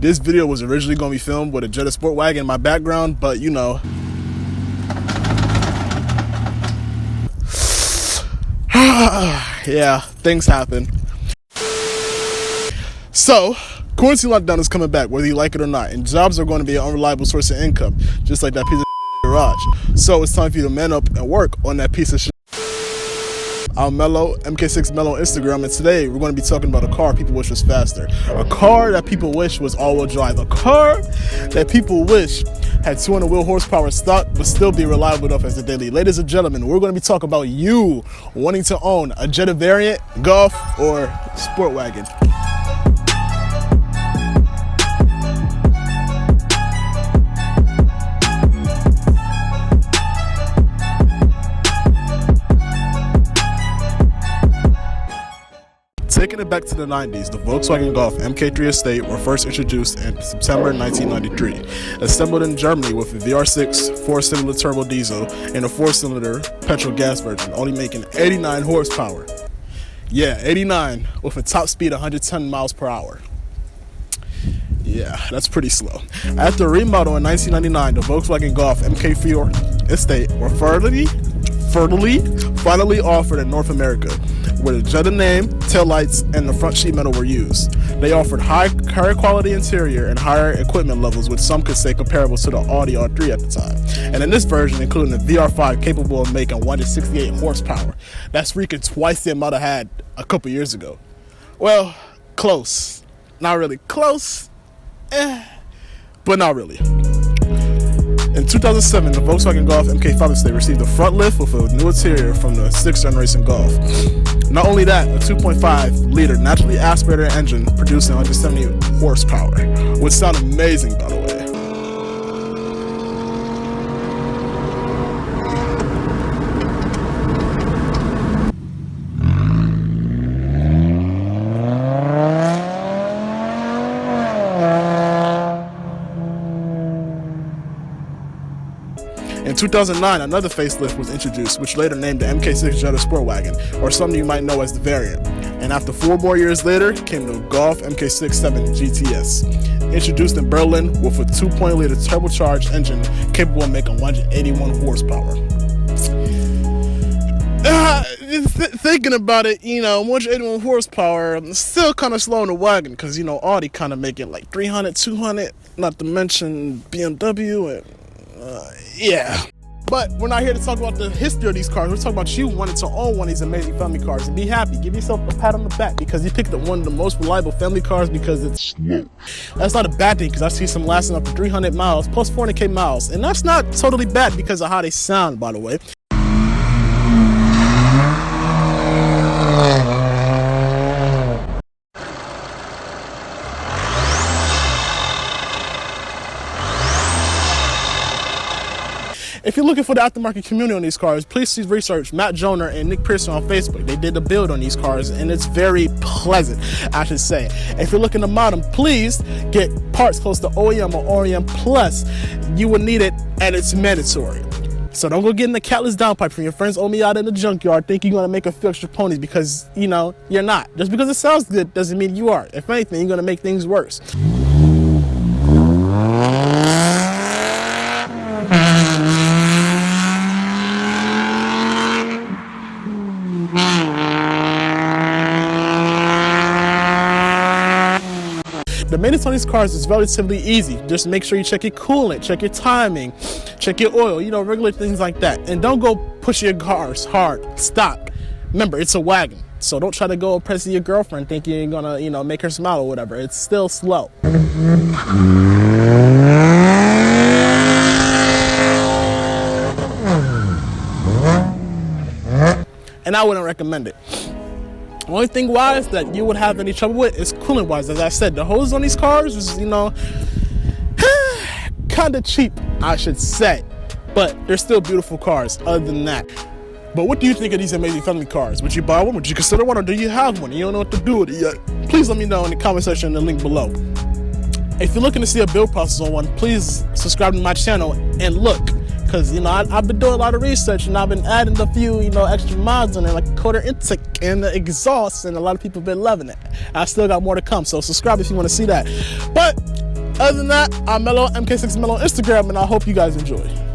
This video was originally going to be filmed with a Jetta Sportwagen in my background, but you know. Yeah, things happen. So, quarantine lockdown is coming back, whether you like it or not, and jobs are going to be an unreliable source of income, just like that piece of garage. So it's time for you to man up and work on that piece of shit. I'm Mellow, MK6 Mellow on Instagram, and today we're going to be talking about a car people wish was faster. A car that people wish was all-wheel drive. A car that people wish had 200 wheel horsepower stock, but still be reliable enough as a daily. Ladies and gentlemen, we're going to be talking about you wanting to own a Jetta variant, Golf, or Sportwagen. Taking it back to the 90s, the Volkswagen Golf MK3 Estate were first introduced in September 1993. Assembled in Germany with a VR6 4-cylinder turbo diesel and a 4-cylinder petrol gas version, only making 89 horsepower. Yeah, 89 with a top speed of 110 miles per hour. Yeah, that's pretty slow. After a remodel in 1999, the Volkswagen Golf MK4 Estate were finally offered in North America, where the Jetta name, taillights, and the front sheet metal were used. They offered higher quality interior and higher equipment levels, which some could say comparable to the Audi R3 at the time. And in this version, including the VR5, capable of making 168 horsepower. That's freaking twice the amount I had a couple years ago. Well, close. Not really close, but not really. In 2007, the Volkswagen Golf MK5 Estate received a front lift with a new interior from the 6th generation Golf. Not only that, a 2.5-liter naturally aspirated engine producing 170 horsepower, which sounds amazing, by the way. In 2009, another facelift was introduced, which later named the MK6 Jetta Sportwagen, or something you might know as the variant. And after 4 more years later, came the Golf MK67 GTS, introduced in Berlin with a 2.0-liter turbocharged engine capable of making 181 horsepower. Thinking about it, 181 horsepower, still kind of slow in the wagon, because, Audi kind of make it like 300, 200, not to mention BMW and yeah. But we're not here to talk about the history of these cars. We're talking about you wanting to own one of these amazing family cars and be happy. Give yourself a pat on the back because you picked up one of the most reliable family cars because it's slow. That's not a bad thing because I see some lasting up to 300 miles plus 400k miles. And that's not totally bad because of how they sound, by the way. If you're looking for the aftermarket community on these cars, please research Matt Joyner and Nick Preusser on Facebook. They did a build on these cars, and it's very pleasant, I should say. If you're looking to mod them, please get parts close to OEM or OEM Plus. You will need it, and it's mandatory. So don't go getting the catless downpipe from your friends owe me out in the junkyard thinking you're going to make a few extra ponies because, you're not. Just because it sounds good doesn't mean you are. If anything, you're going to make things worse. The maintenance on these cars is relatively easy. Just make sure you check your coolant, check your timing, check your oil, regular things like that. And don't go push your cars hard. Stop. Remember, it's a wagon. So don't try to go impressing your girlfriend thinking you're gonna, make her smile or whatever. It's still slow. And I wouldn't recommend it. The only thing wise that you would have any trouble with is coolant wise. As I said, the hoses on these cars is, kind of cheap, I should say. But they're still beautiful cars other than that. But what do you think of these amazing family cars? Would you buy one? Would you consider one? Or do you have one? You don't know what to do with it yet? Please let me know in the comment section in the link below. If you're looking to see a build process on one, please subscribe to my channel and look. Because, I've been doing a lot of research and I've been adding a few, extra mods on it, like a quarter intake and the exhaust, and a lot of people have been loving it. I still got more to come, so subscribe if you want to see that. But Other than that, I'm Mellow, MK6 Mellow on Instagram, and I hope you guys enjoy.